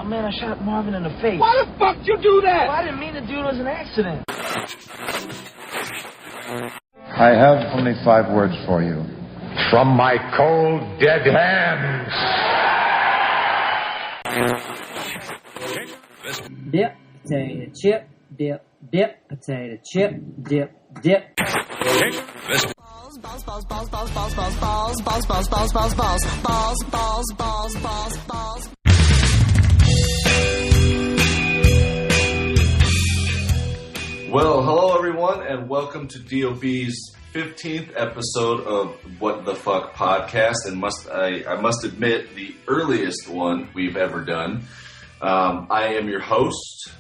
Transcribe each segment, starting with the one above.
man, I shot Marvin in the face. Why the fuck did you do that? Well, I didn't mean to do it. It was an accident. I have only 5 words for you. From my cold, dead hands. Dip, potato chip, dip, dip, potato chip, dip, dip. Balls, balls, balls, balls, balls, balls, balls, balls, balls, balls, balls, balls, balls, balls, balls, balls, balls. Well, hello everyone, and welcome to DOB's 15th episode of What the Fuck Podcast, and I must admit, the earliest one we've ever done. I am your host,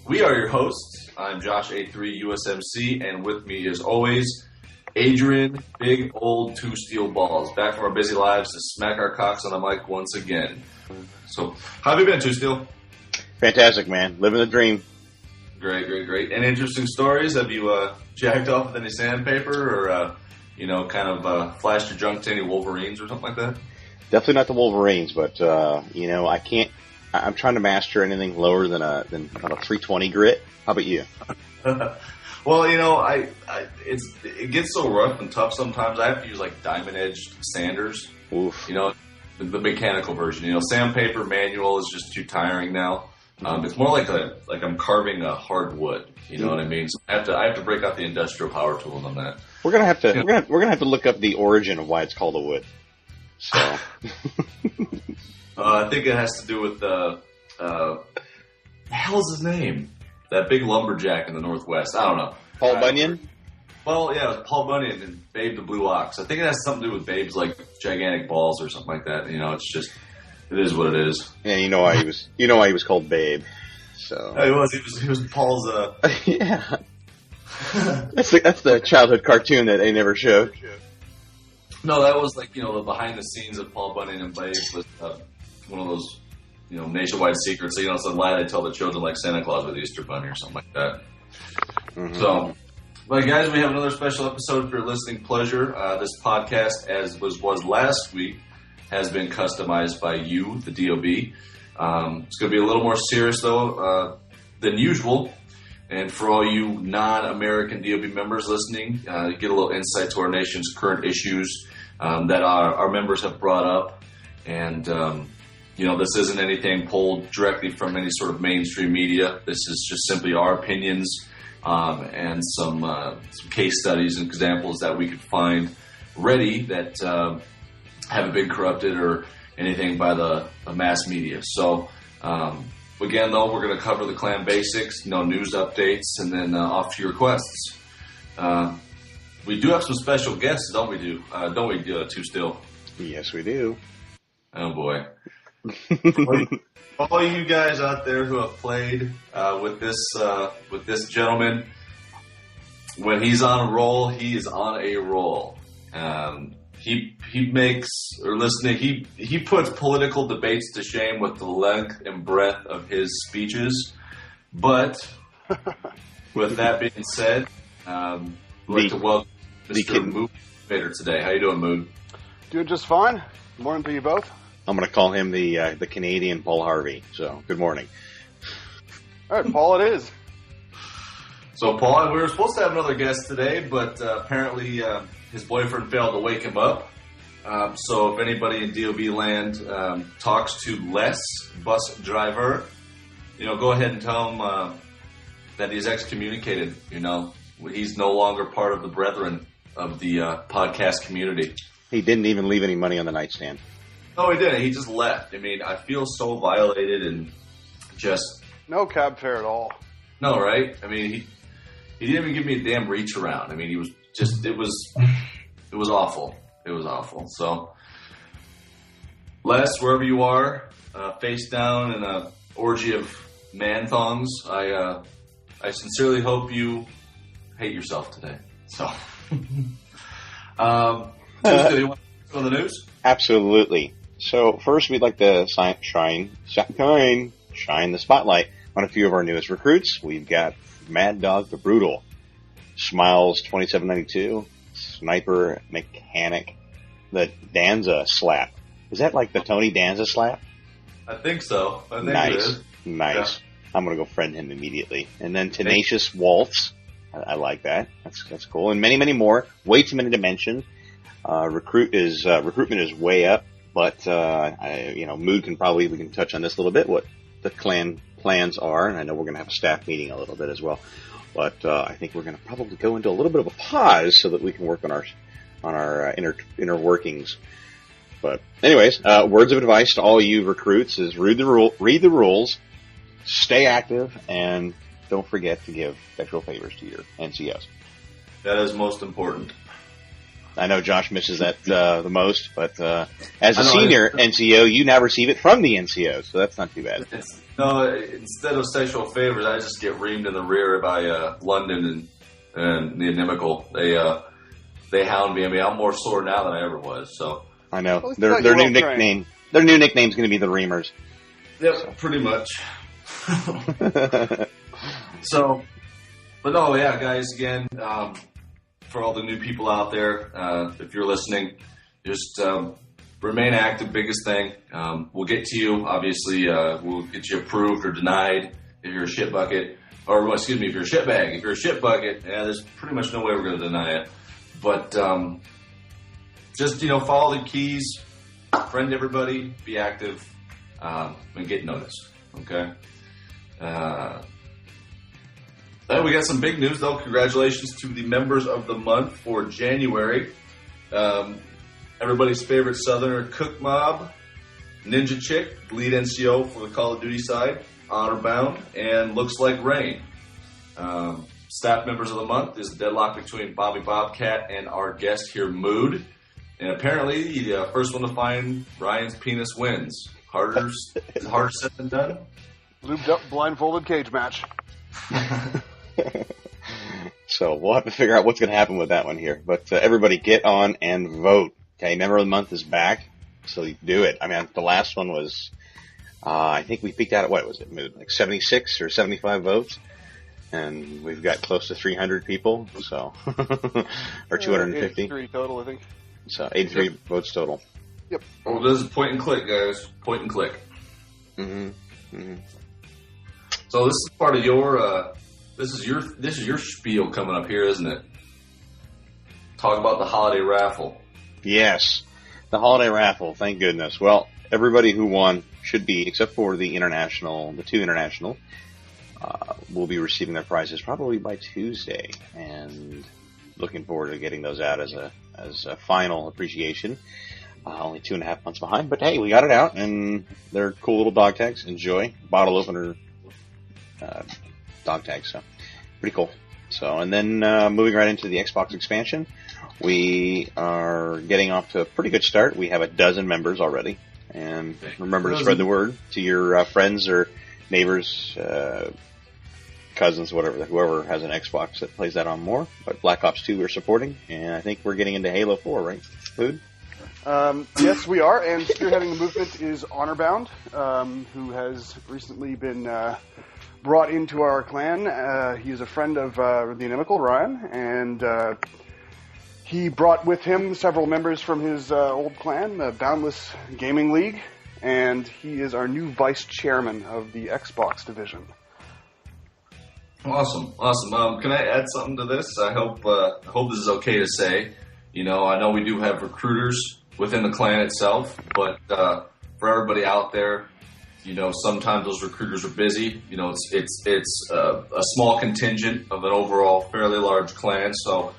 we are your hosts. I'm Josh83USMC, and with me, as always, Adrian, big old TwoSteelBalls, back from our busy lives to smack our cocks on the mic once again. So, how have you been, TwoSteel? Fantastic, man. Living the dream. Great. Any interesting stories? Have you jacked off with any sandpaper or, flashed your junk to any Wolverines or something like that? Definitely not the Wolverines, but, I can't. I'm trying to master anything lower than a 320 grit. How about you? Well, it gets so rough and tough sometimes. I have to use like diamond-edged sanders. Oof. The mechanical version. Sandpaper manual is just too tiring now. It's more like I'm carving a hard wood. You know what I mean? So I have to break out the industrial power tools on that. We're gonna have to look up the origin of why it's called a wood. So. I think it has to do with the hell's his name? That big lumberjack in the Northwest. I don't know. Paul Bunyan? Well, yeah, it was Paul Bunyan and Babe the Blue Ox. I think it has something to do with Babe's like gigantic balls or something like that. It's just, it is what it is. Yeah, you know why he was called Babe. So he was Paul's. Yeah. that's the childhood cartoon that they never showed. No, that was like the behind the scenes of Paul Bunyan and Babe was one of those nationwide secrets. So, it's a lie they tell the children like Santa Claus with Easter Bunny or something like that. Mm-hmm. So, but guys, we have another special episode for your listening pleasure. This podcast, as was last week, has been customized by you, the DOB. It's going to be a little more serious, though, than usual. And for all you non-American DOB members listening, you get a little insight to our nation's current issues that our members have brought up. And, this isn't anything pulled directly from any sort of mainstream media. This is just simply our opinions and some case studies and examples that we could find ready that haven't been corrupted or anything by the mass media. So, again, though, we're going to cover the clan basics, news updates, and then off to your requests. We do have some special guests, don't we, TwoSteel? Yes, we do. Oh, boy. All you guys out there who have played with this gentleman, when he's on a roll, he is on a roll. He puts political debates to shame with the length and breadth of his speeches. But with that being said, I'd like to welcome Mr. MoodElevator today. How you doing, Mood? Doing just fine. Good morning to you both. I'm going to call him the Canadian Paul Harvey. So, good morning. All right, Paul, it is. So, Paul, we were supposed to have another guest today, but apparently his boyfriend failed to wake him up. So, if anybody in DOB land talks to Les, bus driver, go ahead and tell him that he's excommunicated. He's no longer part of the brethren of the podcast community. He didn't even leave any money on the nightstand. No, he didn't. He just left. I feel so violated and just... No cab fare at all. No, right? He didn't even give me a damn reach around. He was just... It was awful. It was awful. So, Les, wherever you are, face down in an orgy of man-thongs, I sincerely hope you hate yourself today. So... Tuesday, you want to go on the news? Absolutely. So first, we'd like to shine the spotlight on a few of our newest recruits. We've got Mad Dog the Brutal, Smiles 2792, Sniper Mechanic, the Danza Slap. Is that like the Tony Danza Slap? I think so. I think it Nice. is. Nice. Yeah. I'm going to go friend him immediately. And then Tenacious Waltz. I like that. That's cool. And many, many more. Way too many to mention. Recruitment is way up, but Mood we can touch on this a little bit, what the clan plans are, and I know we're going to have a staff meeting a little bit as well. But I think we're going to probably go into a little bit of a pause so that we can work on our inner workings. But anyways, words of advice to all you recruits is read the rules, stay active, and don't forget to give special favors to your NCOs. That is most important. I know Josh misses that the most, but as a senior NCO, you now receive it from the NCO, so that's not too bad. Instead of sexual favors, I just get reamed in the rear by London and the inimical. They hound me. I mean, I'm more sore now than I ever was. So I know their new nickname. Their new nickname's going to be the Reamers. Yep, so. Pretty much. So, but no, yeah, guys. Again, for all the new people out there, if you're listening, just remain active. Biggest thing. We'll get to you. Obviously, we'll get you approved or denied if you're a shit bucket. Or, excuse me, if you're a shit bag. If you're a shit bucket, there's pretty much no way we're going to deny it. But just, follow the keys, friend everybody, be active, and get noticed. Okay? We got some big news, though. Congratulations to the members of the month for January. Everybody's favorite Southerner, Cook Mob, Ninja Chick, lead NCO for the Call of Duty side, Honor Bound, and Looks Like Rain. Staff members of the month is the deadlock between Bobby Bobcat and our guest here, Mood. And apparently, the first one to find Ryan's penis wins. Harder said than done. Lubed up, blindfolded cage match. So we'll have to figure out what's going to happen with that one here. But everybody get on and vote. Okay, Member of the Month is back, so you do it. I mean, the last one was, I think we peaked out at, what was it, Mood? Like 76 or 75 votes? And we've got close to 300 people, so, or 250. 83 total, I think. So 83 votes total. Yep. Well, this is point and click, guys. Point and click. Mm-hmm. Mm-hmm. So this is part of your, this is your spiel coming up here, isn't it? Talk about the holiday raffle. Yes, the holiday raffle. Thank goodness. Well, everybody who won should be, except for the two international, will be receiving their prizes probably by Tuesday, and looking forward to getting those out as a final appreciation. Only 2.5 months behind, but hey, we got it out, and they're cool little dog tags. Enjoy. Bottle opener dog tags, so pretty cool. So, and then moving right into the Xbox expansion, we are getting off to a pretty good start. We have 12 members already, and remember to spread the word to your friends or neighbors, cousins, whoever has an Xbox that plays that on more. But Black Ops 2 we're supporting, and I think we're getting into Halo 4, right, Food? Yes, we are, and spearheading the movement is Honorbound, who has recently been brought into our clan. He is a friend of the inimical, Ryan, and he brought with him several members from his old clan, the Boundless Gaming League, and he is our new vice chairman of the Xbox division. Awesome. Can I add something to this? I hope this is okay to say. I know we do have recruiters within the clan itself, but for everybody out there, sometimes those recruiters are busy. It's a small contingent of an overall fairly large clan, so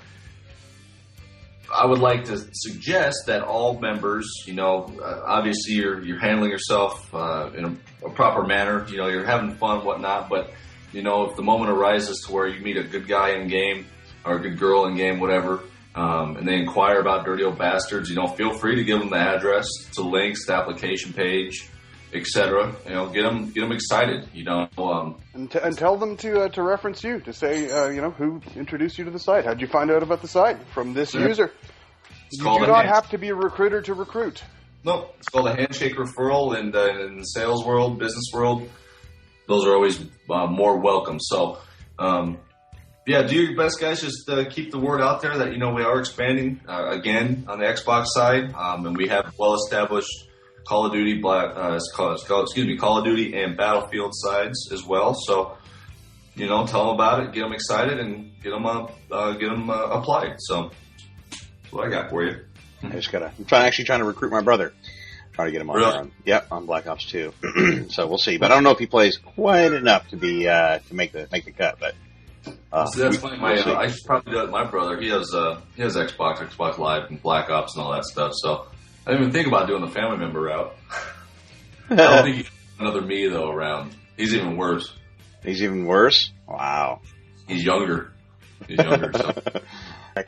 I would like to suggest that all members, obviously you're handling yourself in a proper manner. You're having fun, whatnot, but if the moment arises to where you meet a good guy in game or a good girl in game, whatever, and they inquire about dirty old bastards, feel free to give them the address, to links, the application page, etc. Get them excited. And tell them to reference you, to say who introduced you to the site. How'd you find out about the site? From this user. You do not have to be a recruiter to recruit. No, it's called a handshake referral, and in the sales world, business world, those are always more welcome. So, do your best, guys. Just keep the word out there that we are expanding again on the Xbox side, and we have well-established Call of Duty Call of Duty and Battlefield sides as well. So, tell them about it, get them excited, and get them applied. So that's what I got for you. I'm trying to recruit my brother. Try to get him on. Really? Yep, on Black Ops 2. So we'll see. But I don't know if he plays quite enough to be to make the cut. But that's funny. I should probably do it. My brother, he has Xbox Live, and Black Ops and all that stuff. So I didn't even think about doing the family member route. I don't think he's another me though around. He's even worse. He's even worse? Wow. He's younger. So.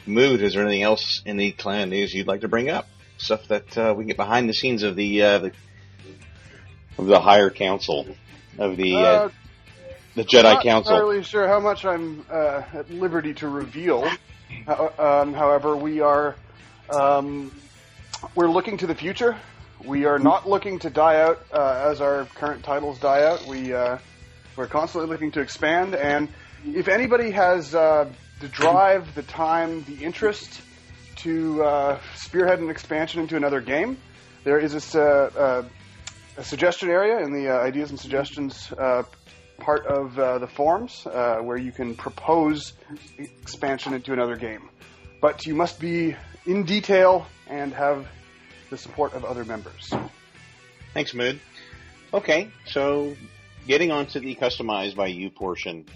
Mood, is there anything else in the clan news you'd like to bring up? Stuff that we can get behind the scenes of the higher council, of the Jedi Council. I'm not entirely sure how much I'm at liberty to reveal. However, we're looking to the future. We are not looking to die out as our current titles die out. We're constantly looking to expand, and if anybody has the drive, the time, the interest to spearhead an expansion into another game, there is a suggestion area in the ideas and suggestions part of the forums where you can propose expansion into another game. But you must be in detail and have the support of other members. Thanks, Mood. Okay, so getting on to the customized by you portion,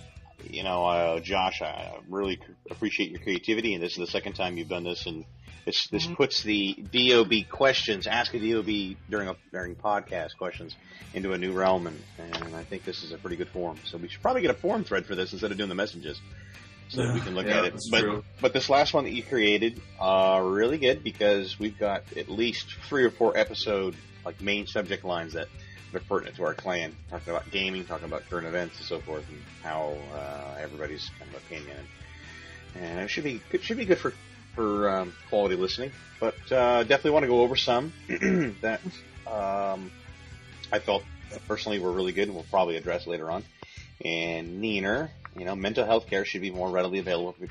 Josh, I really appreciate your creativity, and this is the second time you've done this, and this puts the DOB questions, ask a DOB during podcast questions, into a new realm, and I think this is a pretty good forum. So we should probably get a forum thread for this instead of doing the messages, so that we can look at it. But this last one that you created, really good, because we've got at least 3 or 4 episode main subject lines that are pertinent to our clan, talking about gaming, talking about current events and so forth, and how everybody's kind of opinion. And it should be good for quality listening. But definitely want to go over some that I felt personally were really good, and we'll probably address later on. And Neener, mental health care should be more readily available for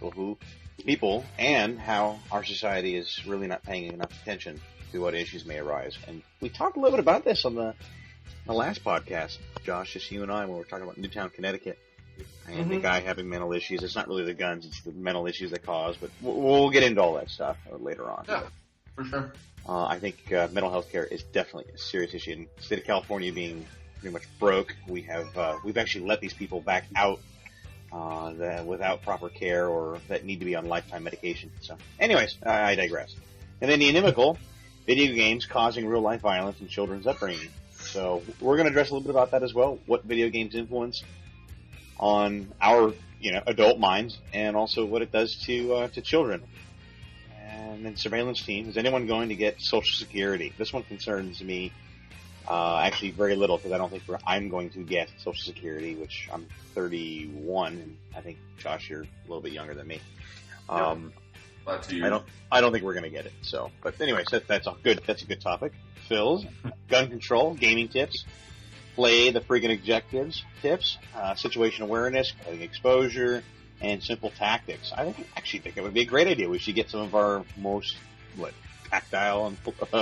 people, and how our society is really not paying enough attention to what issues may arise. And we talked a little bit about this on the last podcast, Josh, just you and I, when we were talking about Newtown, Connecticut, and the guy having mental issues. It's not really the guns, it's the mental issues that cause, but we'll get into all that stuff later on. Yeah, for sure. I think mental health care is definitely a serious issue. In the state of California being pretty much broke, we've actually let these people back out without proper care, or that need to be on lifetime medication. So anyways, I digress. And then the inimical, video games causing real-life violence in children's upbringing. So we're going to address a little bit about that as well, what video games influence on our adult minds, and also what it does to children. And then surveillance team, is anyone going to get Social Security? This one concerns me actually very little, because I don't think I'm going to get Social Security, which I'm 31, and I think, Josh, you're a little bit younger than me. I don't think we're going to get it. So, but anyways, that's all good. That's a good topic. Phil's gun control, gaming tips, play the freaking objectives tips, situation awareness, cutting exposure, and simple tactics. I actually think it would be a great idea. We should get some of our most tactile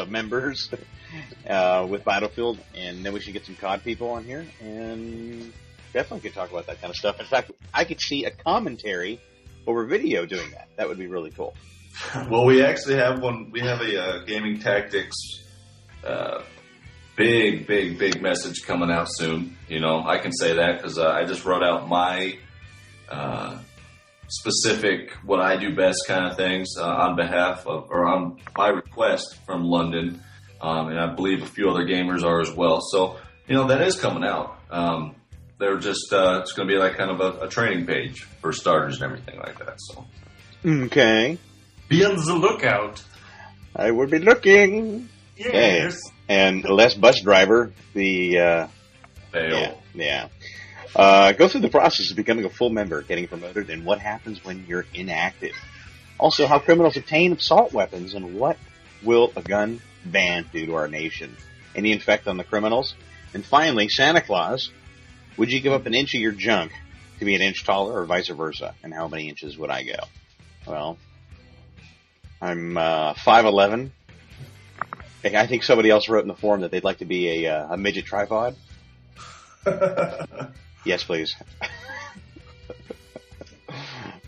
members with Battlefield, and then we should get some COD people on here, and definitely could talk about that kind of stuff. In fact, I could see a commentary over video doing that. That would be really cool. Well, we actually have one. We have a gaming tactics big message coming out soon. I can say that because I just wrote out my specific what I do best kind of things on behalf of, or on my request from London, and I believe a few other gamers are as well. So that is coming out. They're just it's going to be like kind of a training page for starters and everything like that. So okay, be on the lookout. I will be looking. Yes. Okay. And Les Bus Driver, the go through the process of becoming a full member, getting promoted, and what happens when you're inactive. Also, how criminals obtain assault weapons, and what will a gun ban do to our nation? Any effect on the criminals? And finally, Santa Claus, would you give up an inch of your junk to be an inch taller, or vice versa? And how many inches would I go? Well, I'm 5'11", I think somebody else wrote in the forum that they'd like to be a midget tripod. Yes, please.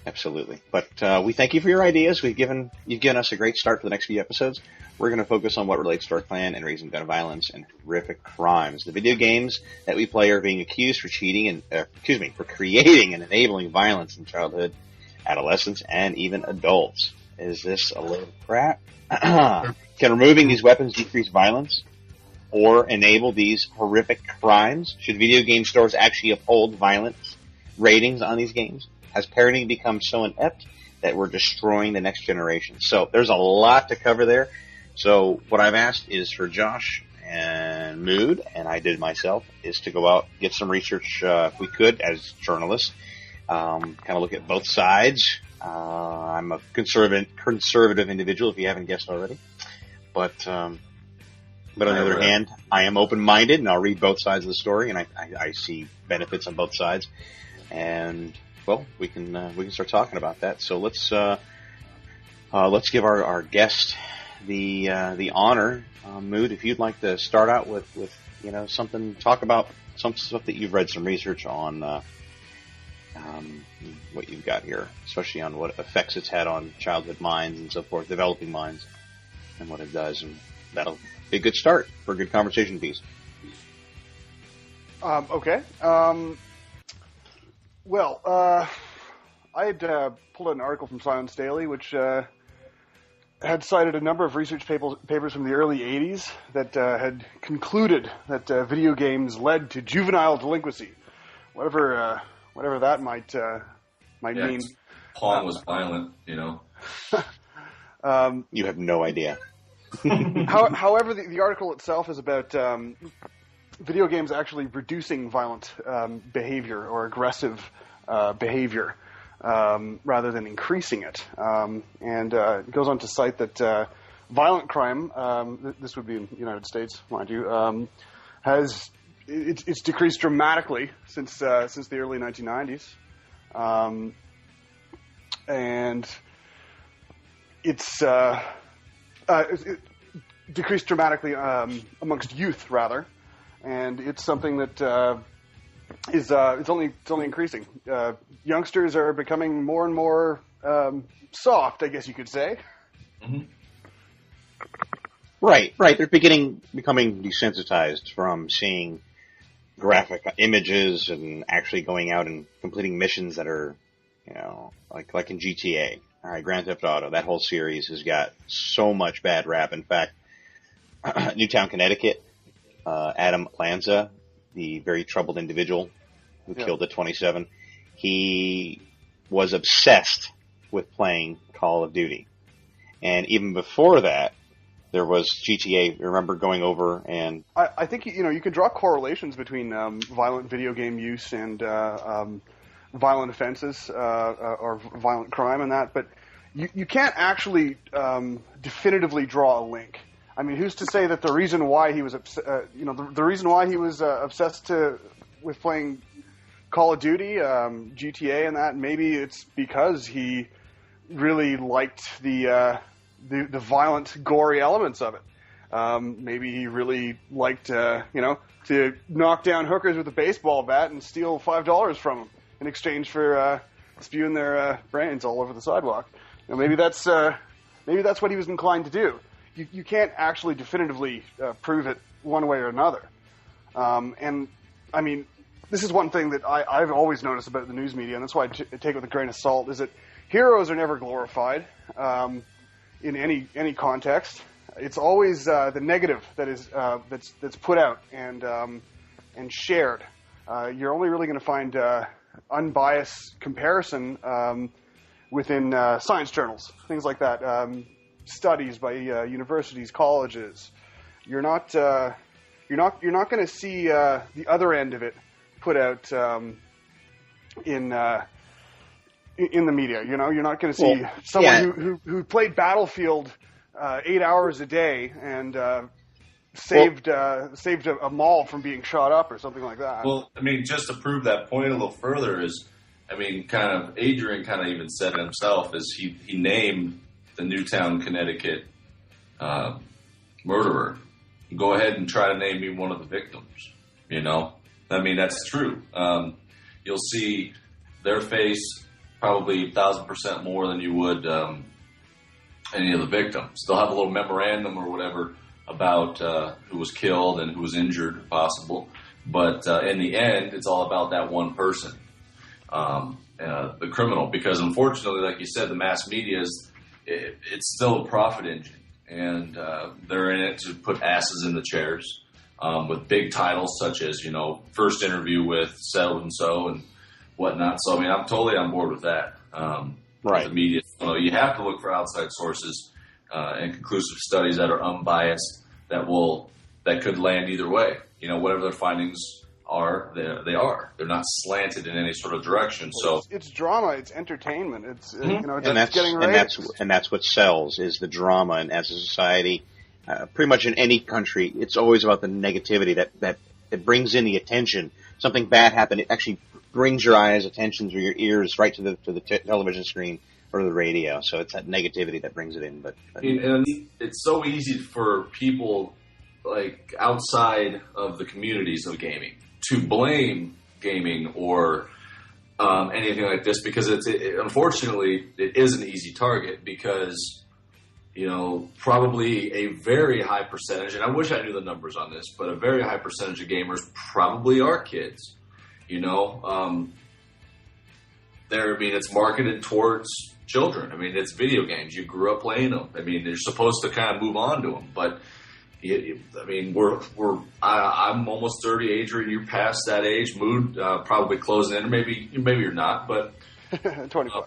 Absolutely. But we thank you for your ideas. You've given us a great start for the next few episodes. We're going to focus on what relates to our clan and raising gun violence and horrific crimes. The video games that we play are being accused for for creating and enabling violence in childhood, adolescents, and even adults. Is this a load of crap? Can removing these weapons decrease violence or enable these horrific crimes? Should video game stores actually uphold violence ratings on these games? Has parenting become so inept that we're destroying the next generation? So there's a lot to cover there. So what I've asked is for Josh and Mood, and I did myself, is to go out, get some research, if we could, as journalists, kind of look at both sides. I'm a conservative individual, if you haven't guessed already. But on the other hand, I am open-minded, and I'll read both sides of the story, and I see benefits on both sides. And well, we can start talking about that. So let's give our guest the honor. Mood, if you'd like to start out with something, talk about some stuff that you've read some research on, what you've got here, especially on what effects it's had on childhood minds and so forth, developing minds, and what it does, and that'll be a good start for a good conversation piece. Okay. Well, I had pulled out an article from Science Daily, which had cited a number of research papers from the early 80s that had concluded that video games led to juvenile delinquency, whatever that might mean. Pong was violent, You have no idea. However, the article itself is about video games actually reducing violent behavior or aggressive behavior rather than increasing it. And it goes on to cite that violent crime, this would be in the United States, mind you, it's decreased dramatically since the early 1990s. And it's it decreased dramatically amongst youth, rather. And it's something that it's only increasing. Youngsters are becoming more and more soft, I guess you could say. Mm-hmm. Right. They're becoming desensitized from seeing graphic images and actually going out and completing missions that are, like in GTA. All right, Grand Theft Auto. That whole series has got so much bad rap. In fact, Newtown, Connecticut. Adam Lanza, the very troubled individual who killed at 27, he was obsessed with playing Call of Duty. And even before that, there was GTA. Remember going over and... I think, you can draw correlations between violent video game use and violent offenses or violent crime and that, but you can't actually definitively draw a link. I mean, who's to say that the reason why he was the reason why he was obsessed with playing Call of Duty, GTA, and that, maybe it's because he really liked the violent, gory elements of it. Maybe he really liked to knock down hookers with a baseball bat and steal $5 from them in exchange for spewing their brains all over the sidewalk. Maybe that's what he was inclined to do. You can't actually definitively prove it one way or another. And, I mean, this is one thing that I've always noticed about the news media, and that's why I take it with a grain of salt, is that heroes are never glorified in any context. It's always the negative that is that's put out and shared. You're only really going to find unbiased comparison within science journals, things like that. Studies by universities, colleges. You're not going to see the other end of it put out in the media. You're not going to see someone who played Battlefield 8 hours a day and saved a mall from being shot up or something like that. Well, I mean, just to prove that point a little further is, I mean, Adrian even said it himself, is he named the Newtown, Connecticut murderer. Go ahead and try to name me one of the victims. You know, I mean, that's true. You'll see their face probably 1,000% more than you would any of the victims. They'll have a little memorandum or whatever about who was killed and who was injured, if possible. But in the end, it's all about that one person, the criminal. Because unfortunately, like you said, the mass media it's still a profit engine. And they're in it to put asses in the chairs with big titles such as, you know, first interview with so-and-so and whatnot. So, I mean, I'm totally on board with that. Right. The media, you have to look for outside sources and conclusive studies that are unbiased that could land either way. You know, whatever their findings are, they are. They're not slanted in any sort of direction. So it's drama, it's entertainment, it's you know, and that's what sells is the drama. And as a society, pretty much in any country, it's always about the negativity that it brings in the attention. Something bad happened, it actually brings your eyes, attention through your ears right to the television screen or the radio. So it's that negativity that brings it in. But and it's so easy for people like outside of the communities of gaming to blame gaming or anything like this, because unfortunately it is an easy target, because, you know, probably a very high percentage, and I wish I knew the numbers on this, but a very high percentage of gamers probably are kids. You know, it's marketed towards children. I mean, it's video games. You grew up playing them. I mean, you're supposed to kind of move on to them, but I mean, I'm almost 30, Adrian. You're past that age. Mood probably closing in. Maybe you're not, but 25.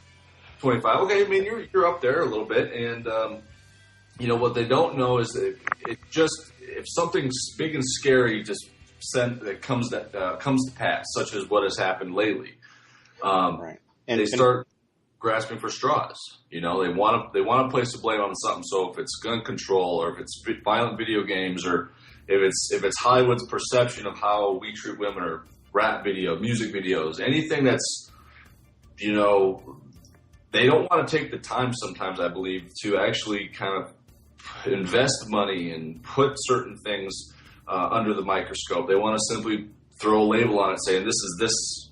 25. Okay, I mean, you're up there a little bit, and you know what they don't know is that if something big and scary that comes to pass, such as what has happened lately, right, and they start grasping for straws. You know, they want to place the blame on something. So if it's gun control, or if it's violent video games, or if it's Hollywood's perception of how we treat women, or rap video, music videos, anything that's, you know, they don't want to take the time sometimes, I believe, to actually kind of invest money and put certain things under the microscope. They want to simply throw a label on it saying this is this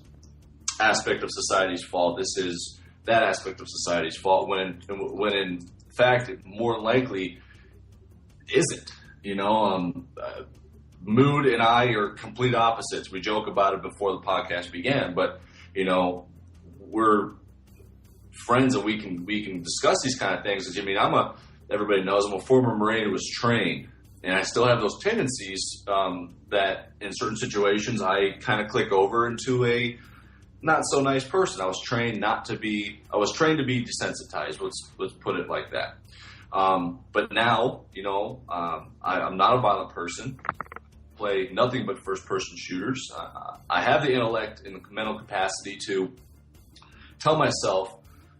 aspect of society's fault, this is that aspect of society's fault, when in fact it more likely isn't. You know, Mood and I are complete opposites. We joke about it before the podcast began, but, you know, we're friends and we can discuss these kind of things. I mean, everybody knows I'm a former Marine who was trained, and I still have those tendencies that in certain situations I kind of click over into a not so nice person. I was trained to be desensitized. Let's put it like that. But now, you know, I'm not a violent person. Play nothing but first-person shooters. I have the intellect and the mental capacity to tell myself,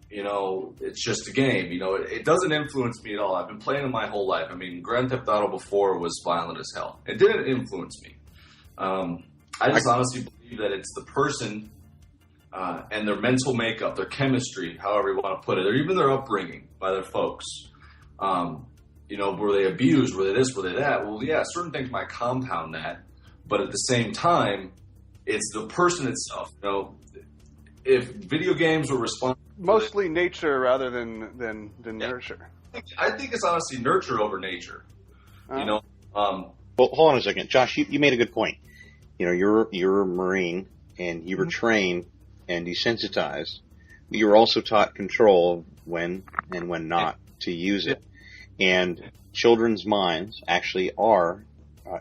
you know, it's just a game. You know, it doesn't influence me at all. I've been playing it my whole life. I mean, Grand Theft Auto before was violent as hell. It didn't influence me. I just honestly believe that it's the person and their mental makeup, their chemistry, however you want to put it, or even their upbringing by their folks. You know, were they abused? Were they this? Were they that? Well, yeah, certain things might compound that. But at the same time, it's the person itself. You know, if video games were responsible... Mostly nature rather than nurture. I think it's honestly nurture over nature. You know? Well, hold on a second. Josh, you made a good point. You know, you're a Marine, and you were trained and desensitized. But you were also taught control when and when not to use it. And children's minds actually are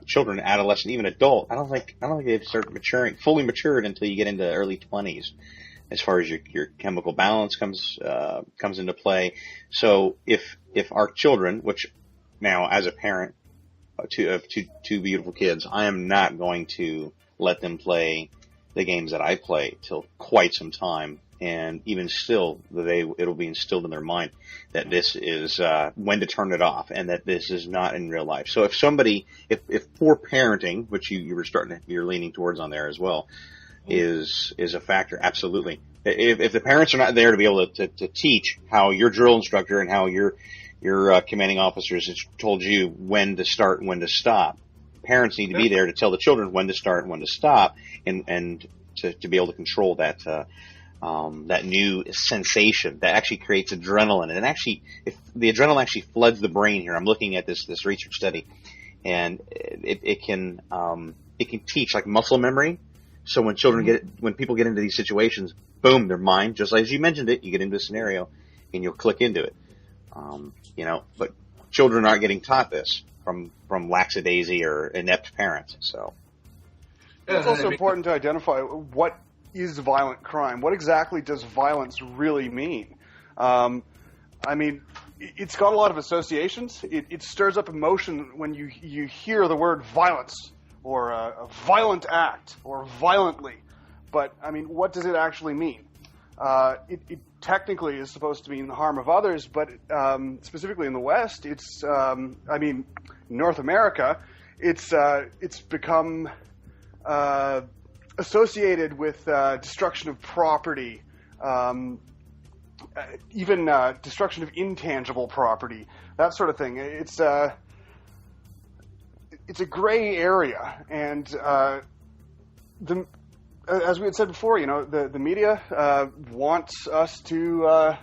children, adolescent, even adult. I don't think they start fully matured until you get into early 20s, as far as your chemical balance comes into play. So if our children, which now as a parent of two beautiful kids, I am not going to let them play the games that I play till quite some time. And even still, it'll be instilled in their mind that this is when to turn it off, and that this is not in real life. So if poor parenting, which you're leaning towards on there as well, is a factor, absolutely. If the parents are not there to be able to teach how your drill instructor and how your your commanding officers has told you when to start and when to stop. Parents need to be there to tell the children when to start and when to stop, and to be able to control that that new sensation that actually creates adrenaline. And actually, if the adrenaline actually floods the brain here, I'm looking at this research study, and it can teach like muscle memory. So when when people get into these situations, boom, their mind, just as you mentioned it, you get into a scenario and you'll click into it. But children aren't getting taught this from lackadaisy or inept parents. So it's also important to identify what is violent crime. What exactly does violence really mean? It's got a lot of associations. It stirs up emotion when you hear the word violence or a violent act or violently. But, what does it actually mean? It technically is supposed to mean the harm of others, but specifically in the West, it's, North America, it's become associated with destruction of property, even destruction of intangible property, that sort of thing. It's a gray area, and as we had said before, the media wants us to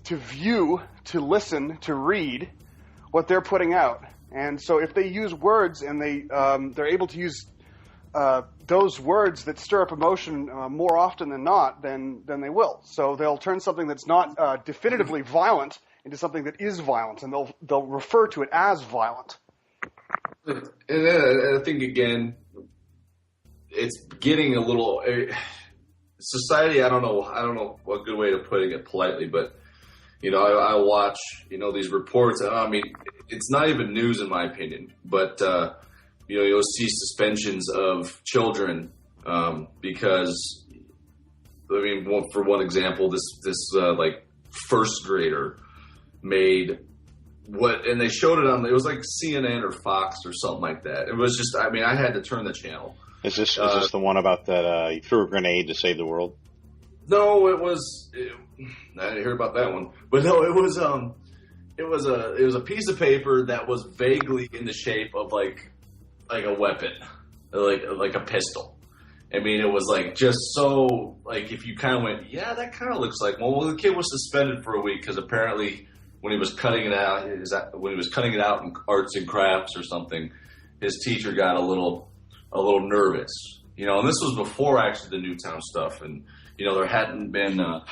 view, to listen, to read what they're putting out. And so if they use words and they're able to use those words that stir up emotion more often than not, then they will. So they'll turn something that's not definitively violent into something that is violent, and they'll refer to it as violent. And I think, again, it's getting a little society. I don't know what good way to putting it politely, but I watch these reports. It's not even news in my opinion, but you'll see suspensions of children because for one example, this first grader made and they showed it on. It was like CNN or Fox or something like that. It was just. I had to turn the channel. Is this the one about that you threw a grenade to save the world? No, it was. I didn't hear about that one, but no, it was. It was a piece of paper that was vaguely in the shape of like a weapon, like a pistol. It was just so if you kind of went, yeah, that kind of looks like. Well, the kid was suspended for a week because apparently when he was cutting it out, in arts and crafts or something, his teacher got a little nervous, and this was before actually the Newtown stuff, and there hadn't been a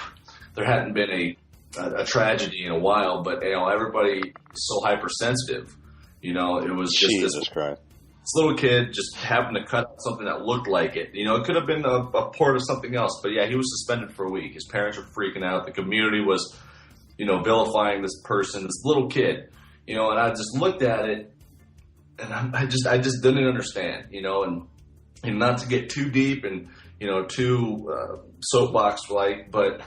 tragedy in a while, but everybody is so hypersensitive, it was just Jesus Christ. This little kid just happened to cut something that looked like it. It could have been a part of something else, but yeah, he was suspended for a week. His parents were freaking out. The community was, vilifying this person, this little kid, and I just looked at it. And I just didn't understand, and not to get too deep and, too soapbox-like, but,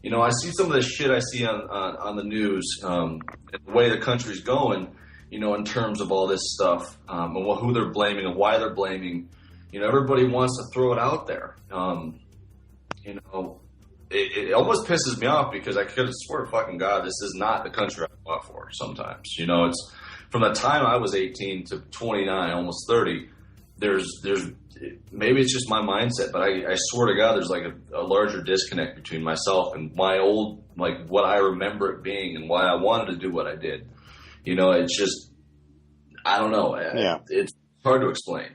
I see some of the shit I see on the news, and the way the country's going, in terms of all this stuff, and who they're blaming and why they're blaming. Everybody wants to throw it out there. It almost pisses me off because I could swear to fucking God, this is not the country I fought for sometimes. It's from the time I was 18 to 29, almost 30, there's maybe it's just my mindset, but I swear to God, there's a larger disconnect between myself and my old, what I remember it being and why I wanted to do what I did. It's just, I don't know. Yeah. It's hard to explain.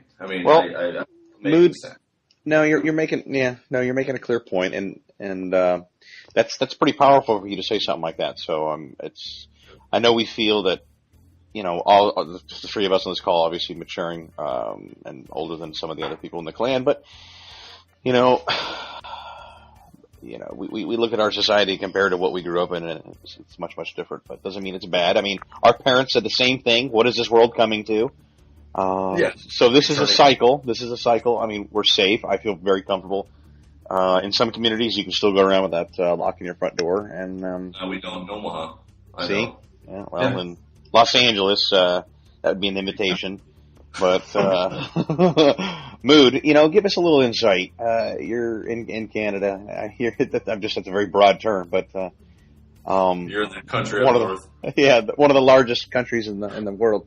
Mood. No, you're making a clear point, and that's pretty powerful for you to say something like that. So I know we feel that. All the three of us on this call, obviously maturing and older than some of the other people in the clan, but we look at our society compared to what we grew up in, and it's much, much different. But it doesn't mean it's bad. Our parents said the same thing. What is this world coming to? Yeah. So this is a cycle. We're safe. I feel very comfortable. In some communities, you can still go around without locking your front door, and we don't in Omaha. See? Yeah, well, in Los Angeles, that would be an invitation. But Mood, give us a little insight. You're in Canada. I hear that. I'm just, that's a very broad term, but You're in the country one up of north. one of the largest countries in the world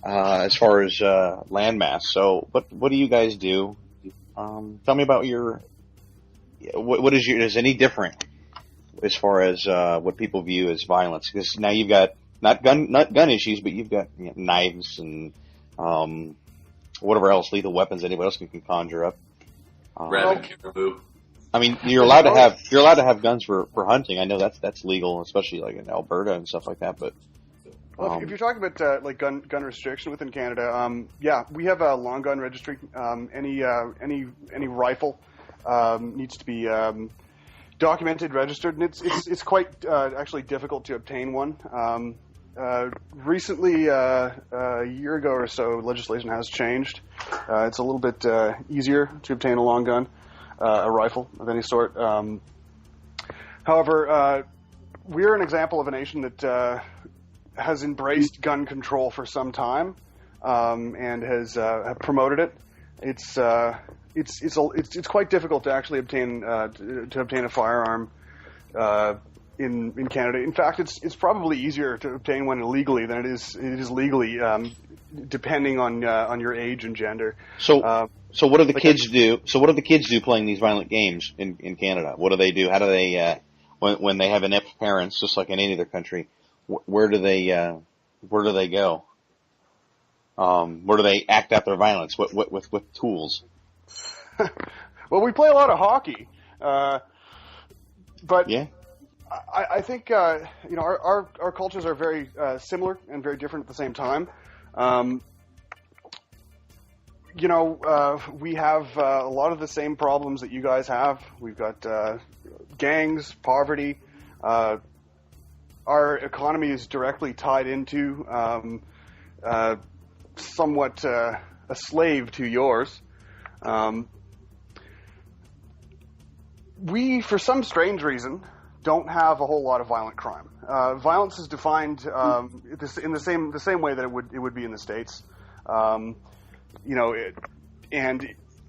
as far as landmass. So, what do you guys do? Tell me about your what is any different as far as what people view as violence? Because now you've got not gun issues, but you've got knives and whatever else, lethal weapons anybody else can conjure up. Rabid caribou. I mean, you're allowed to have guns for hunting. I know that's legal, especially like in Alberta and stuff like that. But if you're talking about like gun restriction within Canada, yeah, we have a long gun registry. Any rifle needs to be documented, registered, and it's quite actually difficult to obtain one. Recently, a year ago or so, legislation has changed. It's a little bit easier to obtain a long gun, a rifle of any sort. However, we're an example of a nation that has embraced gun control for some time and has promoted it. It's quite difficult to actually obtain a firearm in Canada. In fact, it's probably easier to obtain one illegally than it is legally, depending on your age and gender. So what do the kids do? So what do the kids do playing these violent games in Canada? What do they do? How do they when they have inept parents, just like in any other country? Where do they go? Where do they act out their violence? With tools? Well, we play a lot of hockey, but yeah. I think our cultures are very similar and very different at the same time. We have a lot of the same problems that you guys have. We've got gangs, poverty. Our economy is directly tied into somewhat a slave to yours. We, for some strange reason, don't have a whole lot of violent crime. Violence is defined in the same way that it would be in the States. And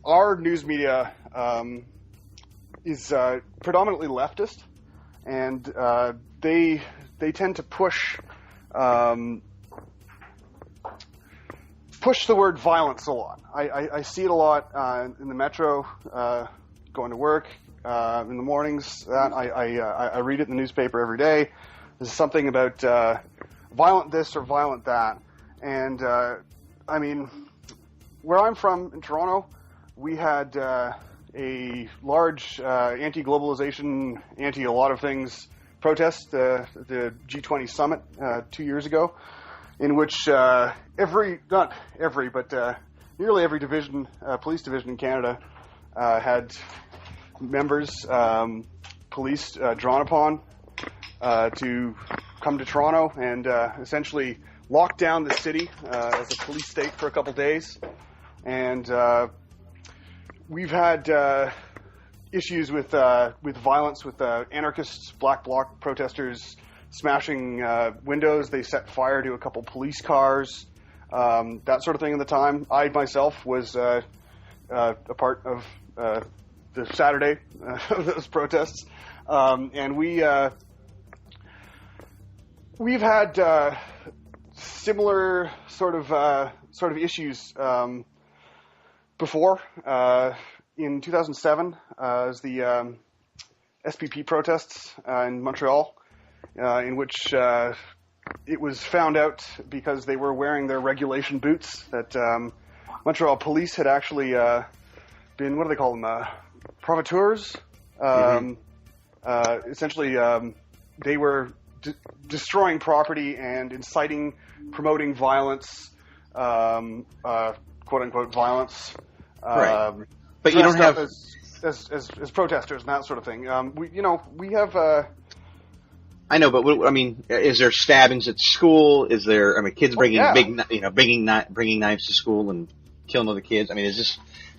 our news media is predominantly leftist, and they tend to push the word violence a lot. I see it a lot in the metro, going to work in the mornings. I read it in the newspaper every day. There's something about violent this or violent that. And I mean, where I'm from in Toronto, we had a large anti-globalization, anti-a-lot of things protest, the G20 summit 2 years ago, in which nearly every division, police division in Canada had members, police drawn upon to come to Toronto and essentially lock down the city as a police state for a couple days. And we've had issues with violence, with anarchists, black bloc protesters smashing windows. They set fire to a couple police cars, that sort of thing at the time. I myself was a part of the Saturday of those protests, and we've had similar sort of issues before. In 2007, as the SPP protests in Montreal, in which it was found out because they were wearing their regulation boots that Montreal police had actually been, what do they call them, provocateurs. Essentially, they were destroying property and inciting, promoting violence, quote-unquote violence. Right. But you don't have as protesters and that sort of thing. We have. I know, but I mean, is there stabbings at school? Is there? I mean, kids bringing bringing knives to school and killing other kids. I mean, is this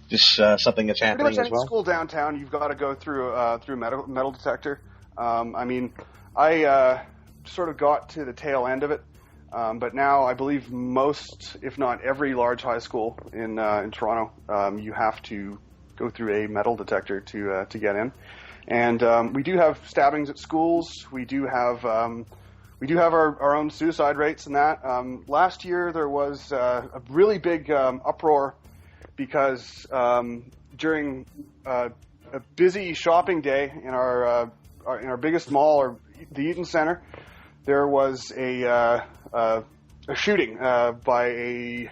just something that's happening pretty much as well? Any school downtown, you've got to go through a metal detector. I mean, I sort of got to the tail end of it, but now I believe most, if not every, large high school in Toronto, you have to go through a metal detector to get in. And we do have stabbings at schools. We do have our own suicide rates and that. Last year there was a really big uproar because during a busy shopping day in our biggest mall, or the Eaton Center, there was a shooting by a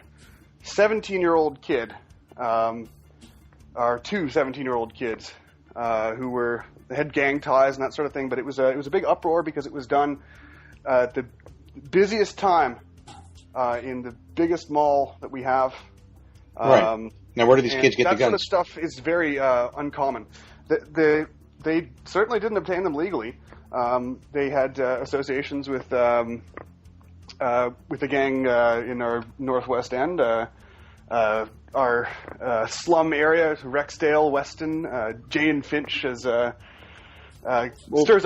17-year-old kid, or two 17-year-old kids who had gang ties and that sort of thing. But it was a big uproar because it was done at the busiest time in the biggest mall that we have. Right. Now, where do these kids get the guns? That sort of stuff is very uncommon. They certainly didn't obtain them legally. They had associations with a gang in our northwest end, our slum area, Rexdale, Weston. Jay and Finch stirs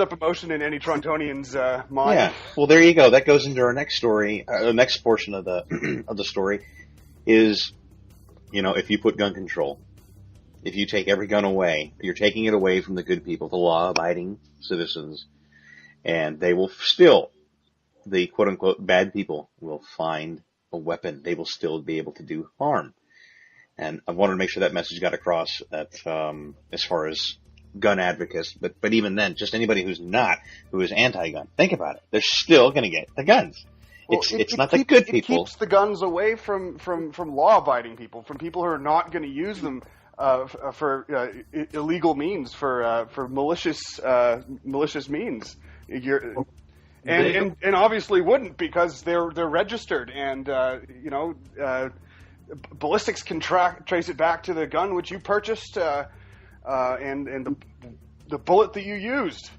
up emotion in any Torontonian's mind. Yeah. Well, there you go. That goes into our next story. The next portion of the story is, if you put gun control, if you take every gun away, you're taking it away from the good people, the law-abiding citizens, and they will still, the quote-unquote bad people, will find a weapon. They will still be able to do harm. And I wanted to make sure that message got across that, as far as gun advocates, but even then, just anybody who is anti-gun, think about it. They're still going to get the guns. Well, it's not the good people. It keeps the guns away from law-abiding people, from people who are not going to use them for illegal means, for malicious means. And obviously wouldn't, because they're registered, and ballistics can trace it back to the gun which you purchased and the bullet that you used.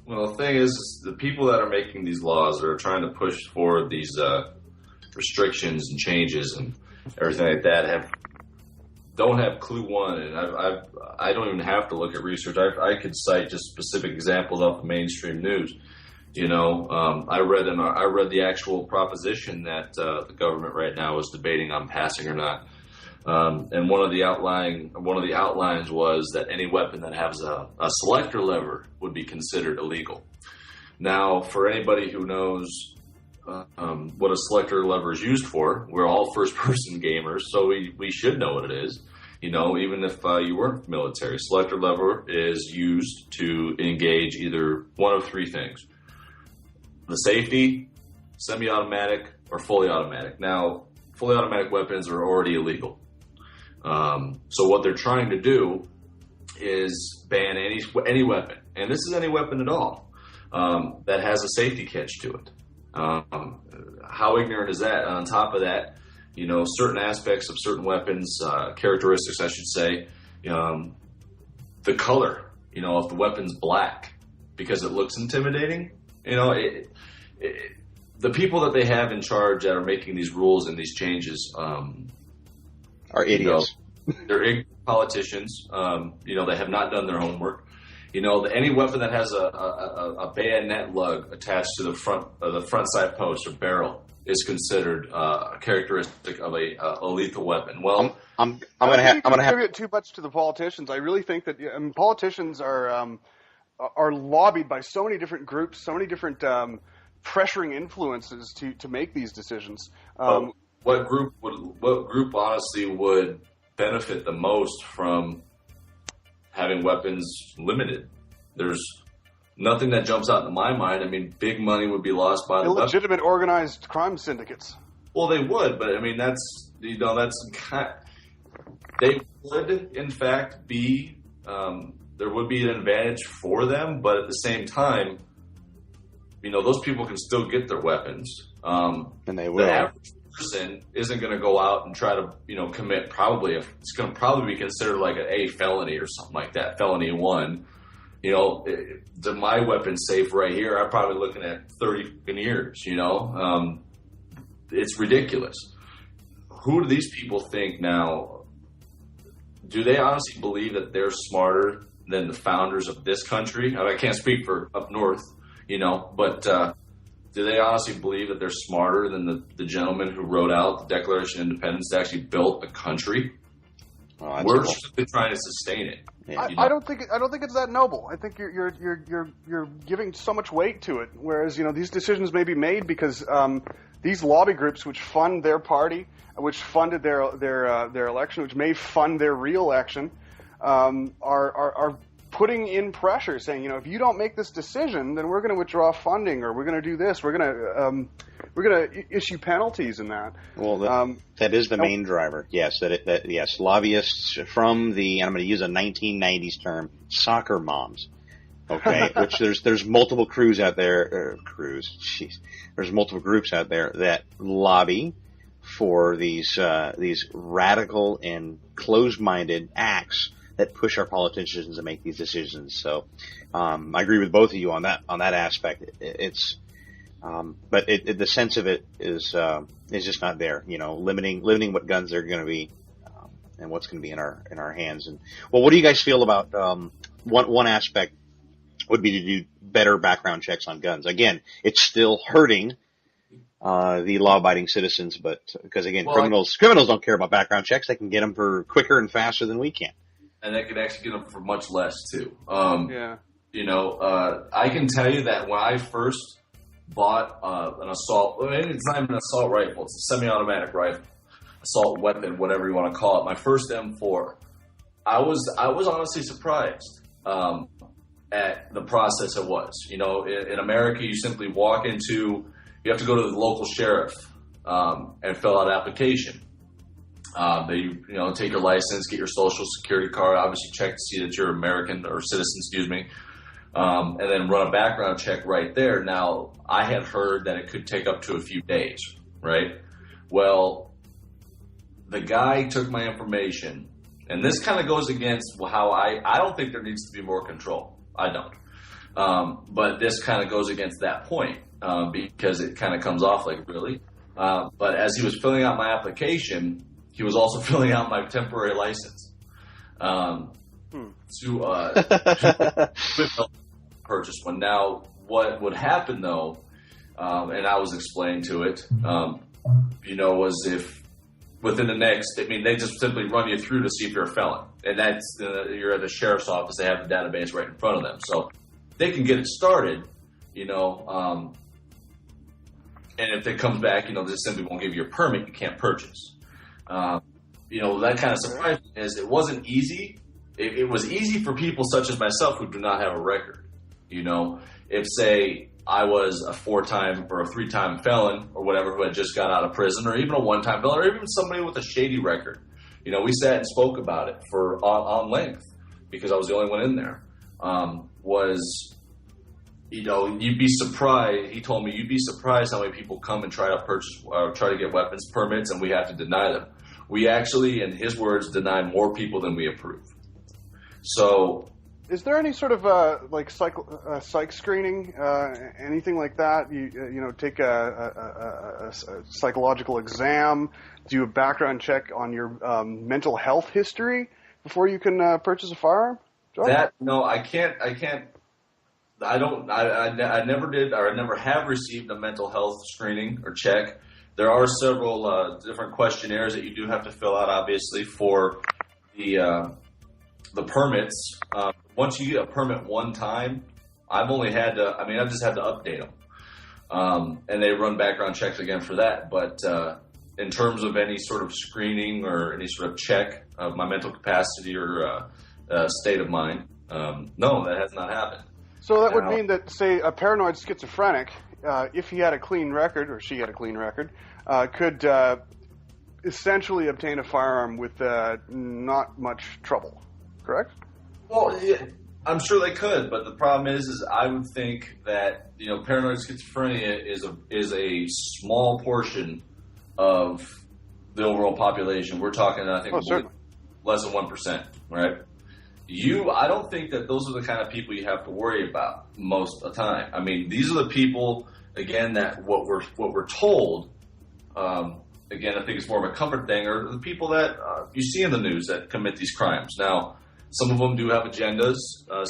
Well, the thing is, the people that are making these laws are trying to push forward these restrictions and changes and everything like that don't have clue one, and I don't even have to look at research. I could cite just specific examples off the mainstream news. I read the actual proposition that the government right now is debating on passing or not. And one of the outlines was that any weapon that has a selector lever would be considered illegal. Now, for anybody who knows what a selector lever is used for, we're all first-person gamers, so we should know what it is. Even if you weren't military, selector lever is used to engage either one of three things: the safety, semi-automatic, or fully automatic. Now, fully automatic weapons are already illegal. So what they're trying to do is ban any weapon, and this is any weapon at all, that has a safety catch to it. How ignorant is that? On top of that, certain aspects of certain weapons, characteristics, I should say, the color, if the weapon's black because it looks intimidating, the people that they have in charge that are making these rules and these changes, are idiots. They're ignorant politicians. They have not done their homework. Any weapon that has a bayonet lug attached to the front side post or barrel is considered a characteristic of a lethal weapon. Well, I'm going to have contribute too much to the politicians. I really think that politicians are lobbied by so many different groups, so many different pressuring influences to make these decisions. What group honestly would benefit the most from having weapons limited? There's nothing that jumps out in my mind. I mean, big money would be lost by the illegitimate organized crime syndicates. Well, they would, but I mean, they would in fact be. There would be an advantage for them, but at the same time, those people can still get their weapons. And they will. The average person isn't going to go out and try to, commit it's going to probably be considered like a felony or something like that, felony 1. My weapon's safe right here, I'm probably looking at 30 years, It's ridiculous. Who do these people think now? Do they honestly believe that they're smarter than the founders of this country? I can't speak for up north, but do they honestly believe that they're smarter than the gentleman who wrote out the Declaration of Independence that actually built a country? We're simply trying to sustain it. I don't think it's that noble. I think you're giving so much weight to it. Whereas these decisions may be made because these lobby groups, which fund their party, which funded their election, which may fund their re-election, are putting in pressure, saying, if you don't make this decision, then we're going to withdraw funding, or we're going to do this. We're going to issue penalties in that. Well, that is the main driver. Yes, yes, lobbyists from the, and I'm going to use a 1990s term, soccer moms. Okay, which there's multiple crews out there. There's multiple groups out there that lobby for these radical and closed-minded acts that push our politicians to make these decisions. So, I agree with both of you on that aspect. But the sense of it is just not there. Limiting what guns are going to be, and what's going to be in our hands. And what do you guys feel about one aspect would be to do better background checks on guns? Again, it's still hurting the law-abiding citizens, but because again, criminals don't care about background checks. They can get them for quicker and faster than we can. And they could actually get them for much less too. I can tell you that when I first bought an assault, it's not even an assault rifle, it's a semi-automatic rifle, assault weapon, whatever you want to call it. My first M4, I was honestly surprised at the process it was. In America, you simply walk into, you have to go to the local sheriff and fill out an application. They take your license, get your social security card, obviously check to see that you're American or citizen, and then run a background check right there. Now, I had heard that it could take up to a few days, right? Well, the guy took my information, and this kind of goes against how I don't think there needs to be more control. I don't. But this kind of goes against that point because it kind of comes off like, really? But as he was filling out my application, he was also filling out my temporary license to purchase one. Now, what would happen though, and I was explained to it, was if within the next, they just simply run you through to see if you're a felon, and that's you're at the sheriff's office. They have the database right in front of them, so they can get it started. And if it comes back, they simply won't give you a permit. You can't purchase. That kind of surprised me is it wasn't easy. It was easy for people such as myself who do not have a record. If say I was a 4-time or a 3-time felon or whatever who had just got out of prison, or even a 1-time felon, or even somebody with a shady record. We sat and spoke about it for on length because I was the only one in there. You'd be surprised. He told me you'd be surprised how many people come and try to purchase, try to get weapons permits, and we have to deny them. We actually, in his words, deny more people than we approve. So, is there any sort of psych screening, anything like that? You take a psychological exam, do a background check on your mental health history before you can purchase a firearm? Josh? I can't. I never did, or I never have received a mental health screening or check. There are several different questionnaires that you do have to fill out, obviously, for the permits. Once you get a permit one time, I've just had to update them. And they run background checks again for that. But in terms of any sort of screening or any sort of check of my mental capacity or state of mind, no, that has not happened. So that would mean that, say, a paranoid schizophrenic, if he had a clean record, or she had a clean record, could essentially obtain a firearm with not much trouble, correct? Well, yeah, I'm sure they could, but the problem is I would think that paranoid schizophrenia is a small portion of the overall population. We're talking, I think, less than 1%, right? I don't think that those are the kind of people you have to worry about most of the time. These are the people, again, that what we're told. Again, I think it's more of a comfort thing, are the people that you see in the news that commit these crimes. Now, some of them do have agendas,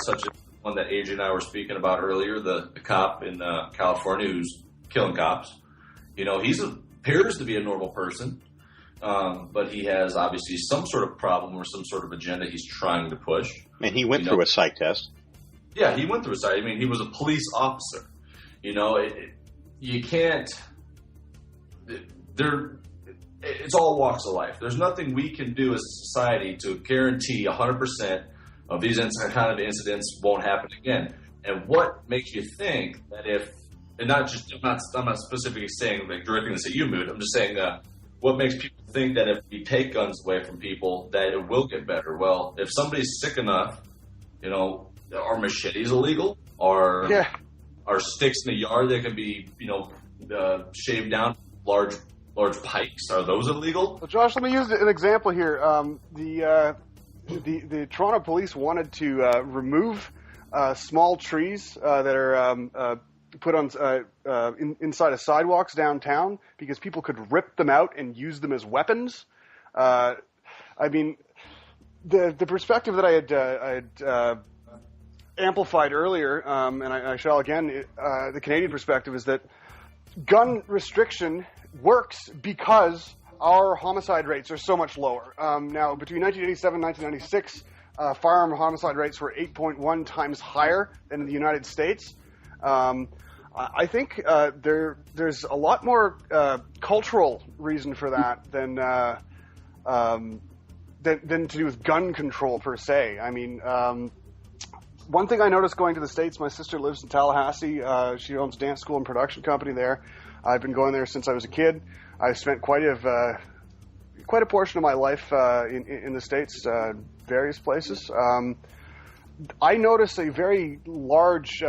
such as one that Adrian and I were speaking about earlier, the cop in California who's killing cops. He appears to be a normal person. but he has obviously some sort of problem or some sort of agenda he's trying to push. And he went through a psych test. Yeah, he went through a psych. I mean, he was a police officer. You can't. It's all walks of life. There's nothing we can do as a society to guarantee 100% of these kind of incidents won't happen again. And what makes you think that if, and not just, I'm not specifically saying like directing this at you, Mood. I'm just saying what makes people think that if we take guns away from people, that it will get better. Well, if somebody's sick enough, are machetes illegal? Are sticks in the yard that can be, shaved down large pikes? Are those illegal? Well, Josh, let me use an example here. The Toronto police wanted to remove small trees that are put on inside of sidewalks downtown because people could rip them out and use them as weapons. I mean, the perspective that I had amplified earlier, and I shall again, the Canadian perspective is that gun restriction works because our homicide rates are so much lower. Now, between 1987 and 1996, firearm homicide rates were 8.1 times higher than in the United States. I think there's a lot more cultural reason for that than to do with gun control per se. I mean, one thing I noticed going to the States, my sister lives in Tallahassee. She owns a dance school and production company there. I've been going there since I was a kid. I've spent quite a portion of my life in the States, various places. I noticed a very large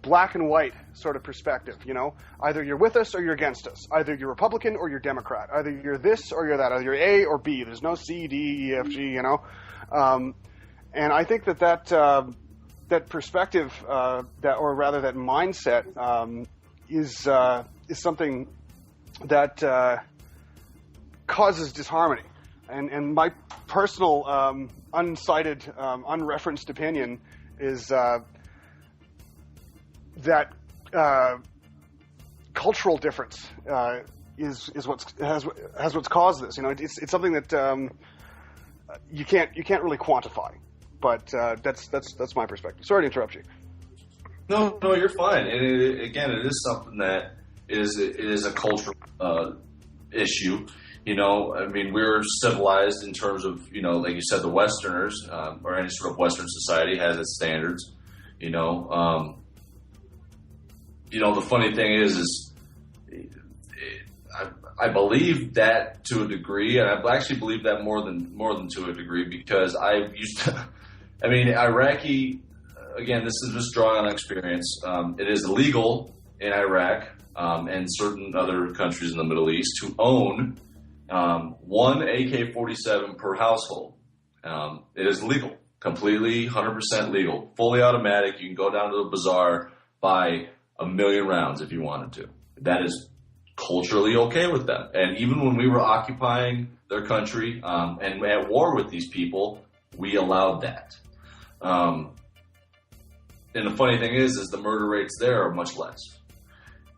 black and white sort of perspective. Either you're with us or you're against us. Either you're Republican or you're Democrat. Either you're this or you're that. Either you're A or B. There's no C, D, E, F, G. And I think that perspective, that mindset, is something that causes disharmony. And my personal, uncited, unreferenced opinion is that cultural difference is what's caused this. It's something that you can't really quantify. But that's my perspective. Sorry to interrupt you. No, you're fine. And it is something that is a cultural issue. I mean, we're civilized in terms of, like you said, the Westerners or any sort of Western society has its standards. The funny thing is I believe that to a degree, and I actually believe that more than to a degree because I used to. I mean, Iraqi. Again, this is just drawing on experience. It is illegal in Iraq and certain other countries in the Middle East to own one AK-47 per household. It is legal, completely 100% legal, fully automatic. You can go down to the bazaar, buy 1 million rounds if you wanted to. That is culturally okay with them. And even when we were occupying their country and at war with these people, we allowed that. And the funny thing is the murder rates there are much less.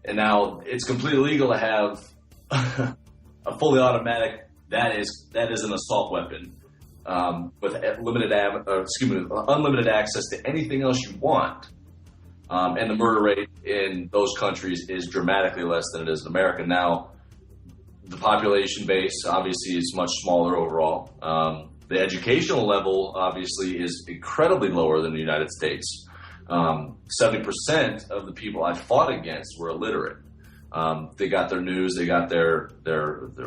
And now it's completely legal to have a fully automatic that is an assault weapon with unlimited access to anything else you want. And the murder rate in those countries is dramatically less than it is in America. Now, the population base obviously is much smaller overall. The educational level obviously is incredibly lower than the United States. 70% of the people I fought against were illiterate. They got their news, they got their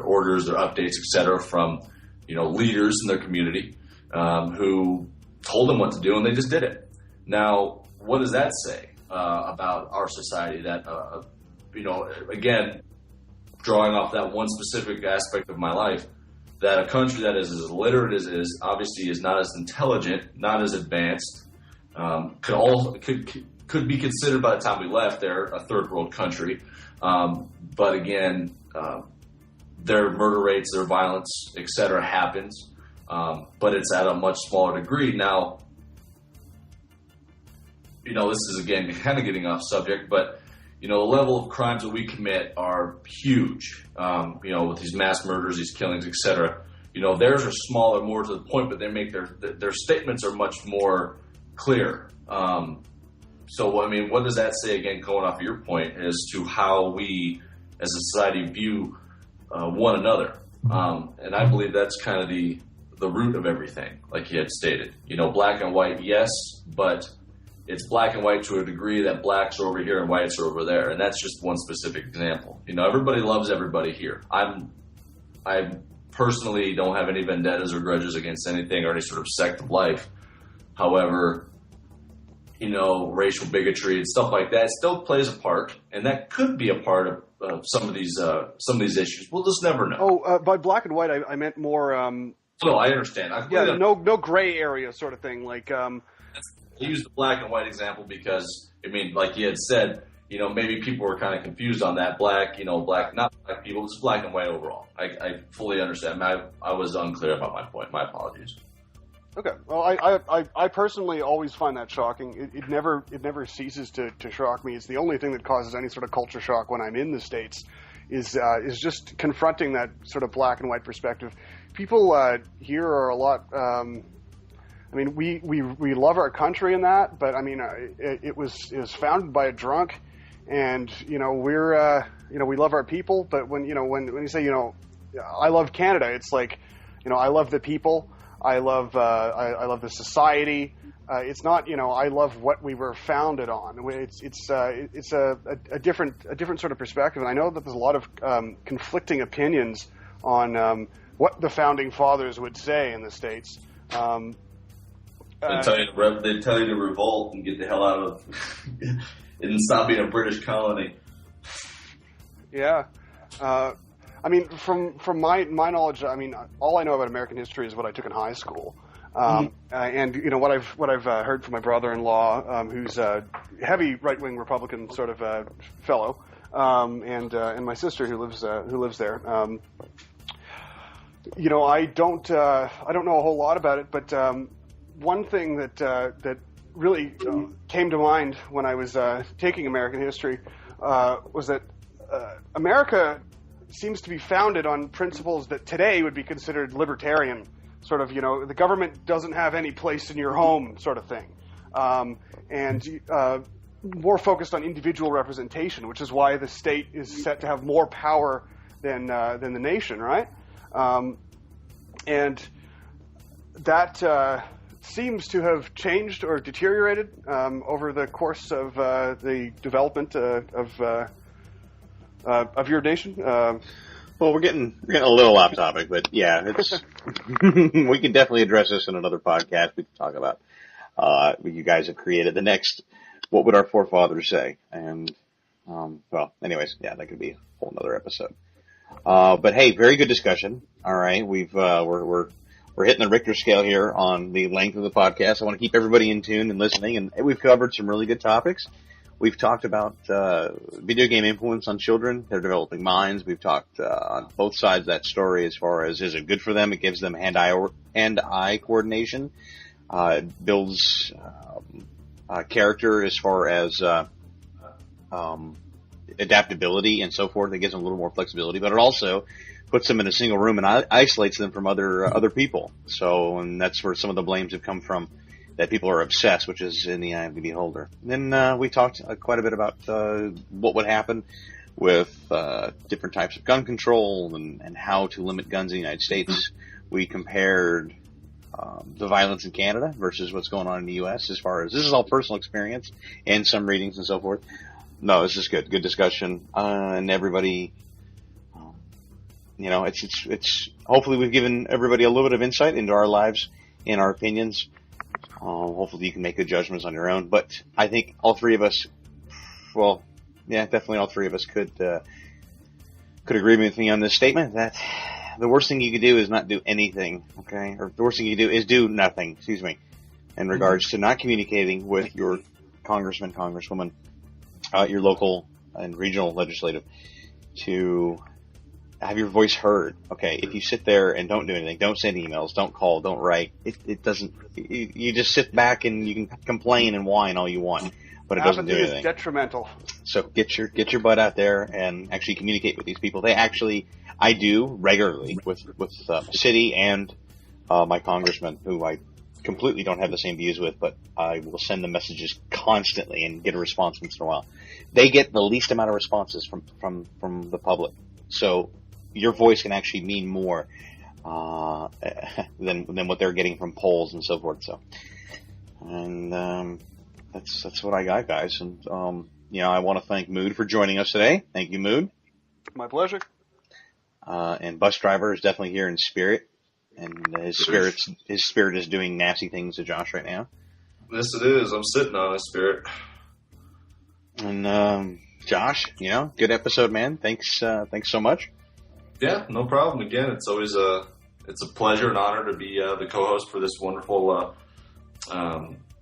orders, their updates, etc. from leaders in their community who told them what to do, and they just did it. Now, what does that say about our society? That again, drawing off that one specific aspect of my life, that a country that is as illiterate as it is, obviously is not as intelligent, not as advanced, could be considered by the time we left they're a third world country. But again, their murder rates, their violence, etc. happens, but it's at a much smaller degree. Now, this is again kind of getting off subject, but the level of crimes that we commit are huge. With these mass murders, these killings, etc. Theirs are smaller, more to the point, but they make their statements are much more clear. So, what does that say, again, going off of your point, as to how we as a society view one another? And I believe that's kind of the root of everything, like he had stated. Black and white, yes, but it's black and white to a degree that blacks are over here and whites are over there. And that's just one specific example. Everybody loves everybody here. I personally don't have any vendettas or grudges against anything or any sort of sect of life. However, racial bigotry and stuff like that still plays a part, and that could be a part of some of these issues. We'll just never know. By black and white, I meant more. No, I understand. No gray area sort of thing. Like, I use the black and white example because like you had said, maybe people were kind of confused on that. Black, not black people, just black and white overall. I fully understand. I was unclear about my point. My apologies. Okay. Well, I personally always find that shocking. It never ceases to shock me. It's the only thing that causes any sort of culture shock when I'm in the States is just confronting that sort of black and white perspective. People here are a lot. We love our country in that, but it was founded by a drunk, and we're we love our people. But when you say I love Canada, it's like I love the people. I love the society. It's not I love what we were founded on. It's a different sort of perspective. And I know that there's a lot of conflicting opinions on what the founding fathers would say in the States. They tell you to revolt and get the hell out of and stop being a British colony. Yeah. From my knowledge, all I know about American history is what I took in high school. And what I've heard from my brother-in-law, who's a heavy right-wing Republican sort of fellow, and my sister who lives there. I don't know a whole lot about it, but one thing that really came to mind when I was taking American history was that America seems to be founded on principles that today would be considered libertarian, sort of, the government doesn't have any place in your home sort of thing. And more focused on individual representation, which is why the state is set to have more power than the nation, right? And that seems to have changed or deteriorated over the course of the development of your nation. Well, we're getting a little off topic, but yeah, it's we can definitely address this in another podcast. We can talk about you guys have created the next. What would our forefathers say? And anyways, yeah, that could be a whole nother episode. But hey, very good discussion. All right, we're hitting the Richter scale here on the length of the podcast. I want to keep everybody in tune and listening, and we've covered some really good topics. We've talked about video game influence on children, their developing minds. We've talked on both sides of that story as far as, is it good for them? It gives them hand-eye coordination. It builds character as far as adaptability and so forth. It gives them a little more flexibility, but it also puts them in a single room and isolates them from other people. So, and that's where some of the blames have come from, that people are obsessed, which is in the eye of the beholder. Then we talked quite a bit about what would happen with different types of gun control and how to limit guns in the United States. We compared the violence in Canada versus what's going on in the U.S. as far as, this is all personal experience and some readings and so forth. No, this is good discussion, and everybody, it's hopefully we've given everybody a little bit of insight into our lives and our opinions. Hopefully you can make good judgments on your own, but I think all three of us, definitely all three of us could agree with me on this statement that the worst thing you could do is not do anything, okay? Or the worst thing you could do is do nothing, in regards to not communicating with your congressman, congresswoman, your local and regional legislative, to have your voice heard. Okay, if you sit there and don't do anything, don't send emails, don't call, don't write, it doesn't, you just sit back and you can complain and whine all you want. but it doesn't do Apathy anything. is detrimental. So get your butt out there and actually communicate with these people. I do regularly with city and my congressman, who I completely don't have the same views with, but I will send them messages constantly and get a response once in a while. They get the least amount of responses from the public. So your voice can actually mean more than what they're getting from polls and so forth. So, and that's what I got, guys. And I want to thank Mood for joining us today. Thank you, Mood. My pleasure. And Bus Driver is definitely here in spirit, and his spirit is doing nasty things to Josh right now. Yes, it is. I'm sitting on a spirit. And Josh, good episode, man. Thanks so much. Yeah, no problem. Again, it's always a pleasure and honor to be the co-host for this wonderful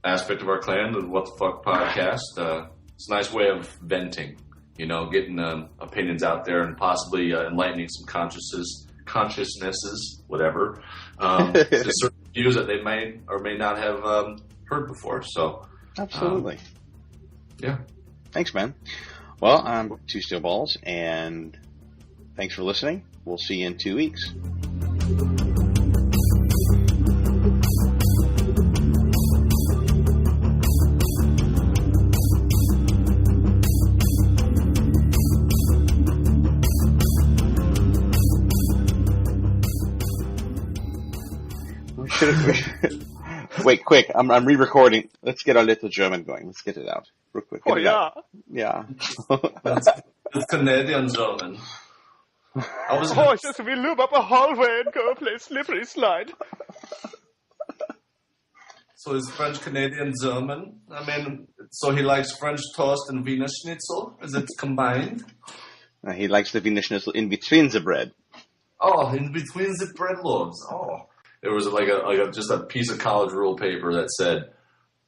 aspect of our clan, the What the Fuck podcast. It's a nice way of venting, getting opinions out there and possibly enlightening some consciousnesses, whatever, to certain views that they may or may not have heard before. So, absolutely, yeah. Thanks, man. Well, I'm TwoSteelBalls, and thanks for listening. We'll see you in 2 weeks. Wait, quick! I'm re-recording. Let's get our little German going. Let's get it out real quick. Oh yeah, yeah. It's Canadian German. Just we loop up a hallway and go play slippery slide. So is French Canadian German? So he likes French toast and Wiener Schnitzel? Is it combined? He likes the Wiener Schnitzel in between the bread. Oh, in between the bread loaves. Oh. There was just a piece of college rule paper that said,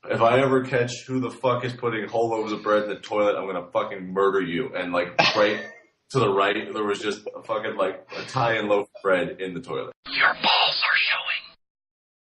if I ever catch who the fuck is putting whole loaves of bread in the toilet, I'm gonna fucking murder you. And right to the right, there was just a fucking Italian loaf of bread in the toilet. Your balls